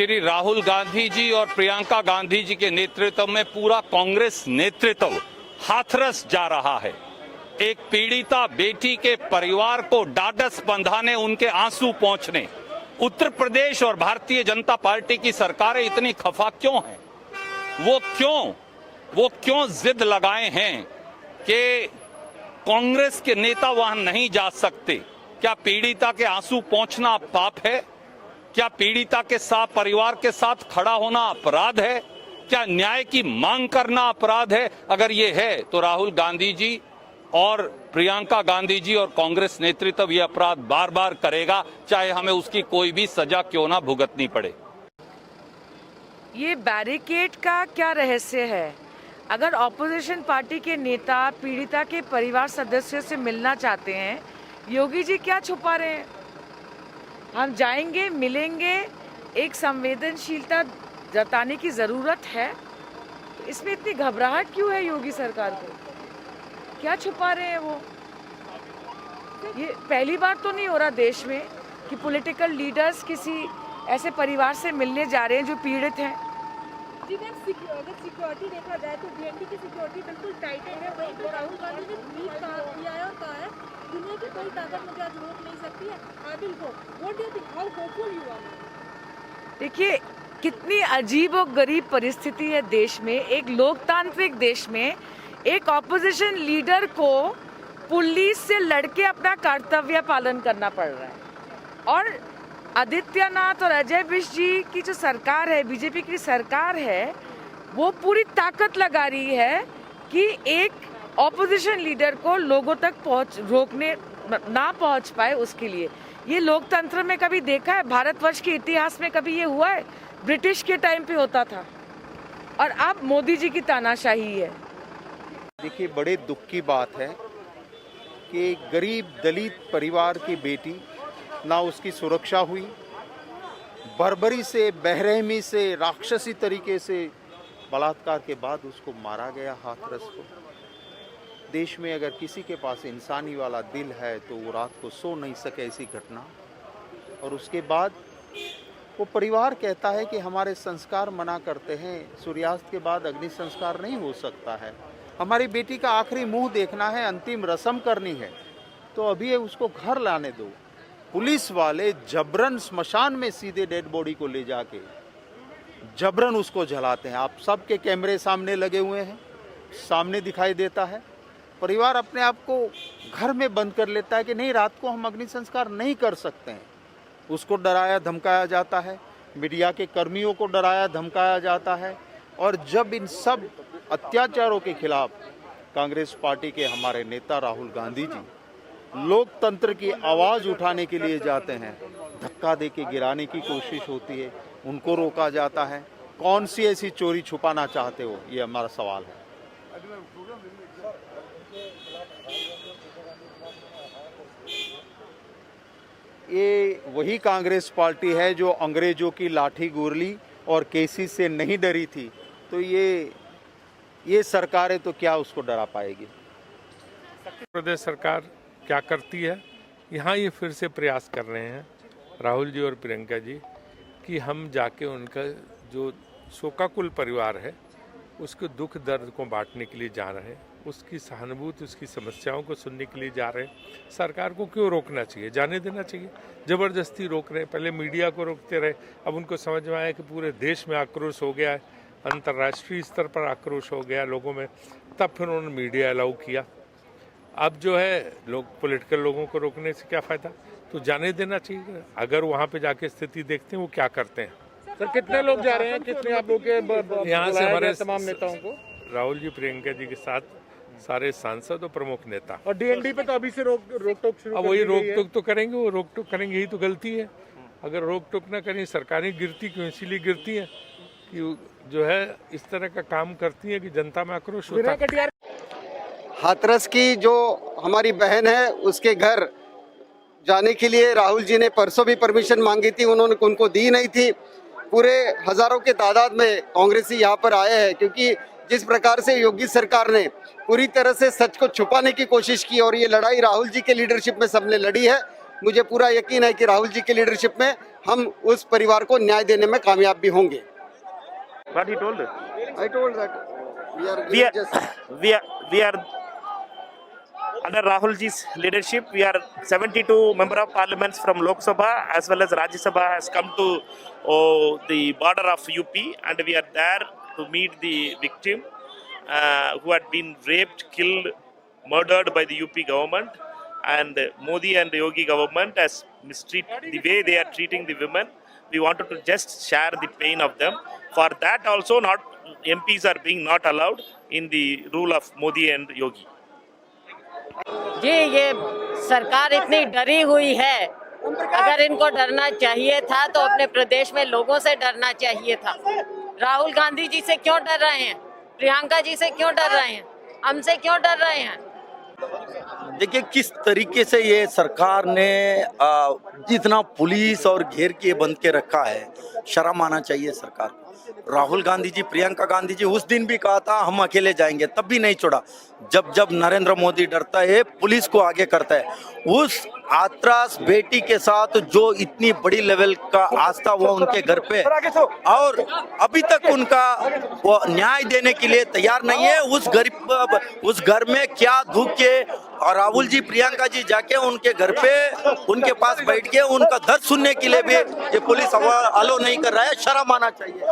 श्री राहुल गांधी जी और प्रियंका गांधी जी के नेतृत्व में पूरा कांग्रेस नेतृत्व हाथरस जा रहा है। एक पीड़िता बेटी के परिवार को ढाढ़स बंधाने, उनके आंसू पोंछने उत्तर प्रदेश और भारतीय जनता पार्टी की सरकारें इतनी खफा क्यों हैं? वो क्यों जिद लगाए हैं कि कांग्रेस के नेता वहां नहीं जा सकते? क्या पीड़िता के आंसू पोंछना पाप है? क्या पीड़िता के साथ, परिवार के साथ खड़ा होना अपराध है? क्या न्याय की मांग करना अपराध है? अगर ये है तो राहुल गांधी जी और प्रियंका गांधी जी और कांग्रेस नेतृत्व ये अपराध बार बार करेगा, चाहे हमें उसकी कोई भी सजा क्यों ना भुगतनी पड़े। ये बैरिकेड का क्या रहस्य है? अगर ऑपोजिशन पार्टी के नेता पीड़िता के परिवार सदस्यों से मिलना चाहते हैं, योगी जी क्या छुपा रहे हैं? हम जाएंगे, मिलेंगे, एक संवेदनशीलता जताने की ज़रूरत है। इसमें इतनी घबराहट क्यों है योगी सरकार को? क्या छुपा रहे हैं वो? ये पहली बार तो नहीं हो रहा देश में कि पॉलिटिकल लीडर्स किसी ऐसे परिवार से मिलने जा रहे हैं जो पीड़ित हैं। जी मैम, अगर सिक्योरिटी देखा जाए तो डीएनडी की सिक्योरिटी बिल्कुल टाइटेड है। वहीं पर राहुल गांधी ने ट्वीट किया है और कहा है दुनिया की कोई ताकत मुझे आज रोक नहीं सकती है। I will go. What do you think, how hopeful you are? देखिए कितनी अजीब और गरीब परिस्थिति है देश में। एक लोकतांत्रिक देश में एक ऑपोजिशन लीडर को पुलिस से लड़के अपना कर्तव्य पालन करना पड़ रहा है। और आदित्यनाथ और अजय बिष्ट जी की जो सरकार है, बीजेपी की सरकार है, वो पूरी ताकत लगा रही है कि एक ऑपोजिशन लीडर को लोगों तक रोकने ना पहुंच पाए उसके लिए। ये लोकतंत्र में कभी देखा है? भारतवर्ष के इतिहास में कभी ये हुआ है? ब्रिटिश के टाइम पे होता था और अब मोदी जी की तानाशाही है। देखिए, बड़े दुख की बात है कि गरीब दलित परिवार की बेटी, ना उसकी सुरक्षा हुई, बर्बरी से, बेरहमी से, राक्षसी तरीके से बलात्कार के बाद उसको मारा गया हाथरस को। देश में अगर किसी के पास इंसानी वाला दिल है तो वो रात को सो नहीं सके ऐसी घटना। और उसके बाद वो परिवार कहता है कि हमारे संस्कार मना करते हैं, सूर्यास्त के बाद अग्नि संस्कार नहीं हो सकता है, हमारी बेटी का आखिरी मुंह देखना है, अंतिम रस्म करनी है, तो अभी उसको घर लाने दो। पुलिस वाले जबरन स्मशान में सीधे डेड बॉडी को ले जाके जबरन उसको जलाते हैं। आप सबके कैमरे सामने लगे हुए हैं, सामने दिखाई देता है। परिवार अपने आप को घर में बंद कर लेता है कि नहीं, रात को हम अग्नि संस्कार नहीं कर सकते हैं। उसको डराया धमकाया जाता है, मीडिया के कर्मियों को डराया धमकाया जाता है। और जब इन सब अत्याचारों के खिलाफ कांग्रेस पार्टी के हमारे नेता राहुल गांधी जी लोकतंत्र की आवाज़ उठाने के लिए जाते हैं, धक्का दे के गिराने की कोशिश होती है, उनको रोका जाता है। कौन सी ऐसी चोरी छुपाना चाहते हो, ये हमारा सवाल है। ये वही कांग्रेस पार्टी है जो अंग्रेजों की लाठी गोरली और केसी से नहीं डरी थी, तो ये सरकारें तो क्या उसको डरा पाएगी? प्रदेश सरकार क्या करती है? यहाँ ये फिर से प्रयास कर रहे हैं राहुल जी और प्रियंका जी कि हम जाके उनका जो शोकाकुल परिवार है उसके दुख दर्द को बांटने के लिए जा रहे हैं, उसकी सहानुभूति, उसकी समस्याओं को सुनने के लिए जा रहे हैं। सरकार को क्यों रोकना चाहिए? जाने देना चाहिए। ज़बरदस्ती रोक रहे हैं। पहले मीडिया को रोकते रहे, अब उनको समझ में आया कि पूरे देश में आक्रोश हो गया है, अंतर्राष्ट्रीय स्तर पर आक्रोश हो गया लोगों में, तब फिर उन्होंने मीडिया अलाउ किया। अब जो है लोग पॉलिटिकल लोगों को रोकने से क्या फ़ायदा? तो जाने देना चाहिए। अगर वहाँ पे जाके स्थिति देखते हैं वो क्या करते हैं। सर, कितने लोग जा रहे हैं? कितने आप लोग के यहाँ से हमारे तमाम नेताओं को? राहुल जी प्रियंका जी के साथ सारे सांसद और प्रमुख नेता। और डीएनडी पे तो अभी से रोक टोक शुरू। अब वही रोक टोक तो करेंगे, वो रोक टोक करेंगे, यही तो गलती है। अगर रोक टोक ना करें, सरकारें गिरती क्यों? इसीलिए गिरती हैं कि जो है इस तरह का काम करती है कि जनता में आक्रोश होता है। हाथरस की जो हमारी बहन है उसके घर जाने के लिए राहुल जी ने परसों भी परमिशन मांगी थी, उन्होंने उनको दी नहीं थी। पूरे हजारों के तादाद में कांग्रेसी यहाँ पर आए हैं, क्योंकि जिस प्रकार से योगी सरकार ने पूरी तरह से सच को छुपाने की कोशिश की और ये लड़ाई राहुल जी के लीडरशिप में सबने लड़ी है। मुझे पूरा यकीन है कि राहुल जी के लीडरशिप में हम उस परिवार को न्याय देने में कामयाब भी होंगे। What he told? I told that We are under Rahul ji's leadership. We are 72 member of parliaments from Lok Sabha as well as Rajya Sabha has come to the border of UP, and we are there to meet the victim who had been raped, killed, murdered by the UP government, and Modi and Yogi government has mistreated the way they are treating the women. We wanted to just share the pain of them. For that also, not MPs are being not allowed in the rule of Modi and Yogi. जी ये सरकार इतनी डरी हुई है, अगर इनको डरना चाहिए था तो अपने प्रदेश में लोगों से डरना चाहिए था। राहुल गांधी जी से क्यों डर रहे हैं, प्रियंका जी से क्यों डर रहे हैं, हमसे क्यों डर रहे हैं? देखिए किस तरीके से ये सरकार ने जितना पुलिस और घेर के बंद के रखा है, शर्म आना चाहिए सरकार को। राहुल गांधी जी, प्रियंका गांधी जी उस दिन भी कहा था हम अकेले जाएंगे, तब भी नहीं छोड़ा। जब जब नरेंद्र मोदी डरता है, पुलिस को आगे करता है। उस आत्रास बेटी के साथ जो इतनी बड़ी लेवल का आस्था हुआ उनके घर पे, और अभी तक उनका वो न्याय देने के लिए तैयार नहीं है। उस घर में क्या दुख है, और राहुल जी, प्रियंका जी जाके उनके घर पे उनके पास बैठ के उनका दर्द सुनने के लिए भी ये पुलिस अलो नहीं कर रहा है। शर्म आना चाहिए।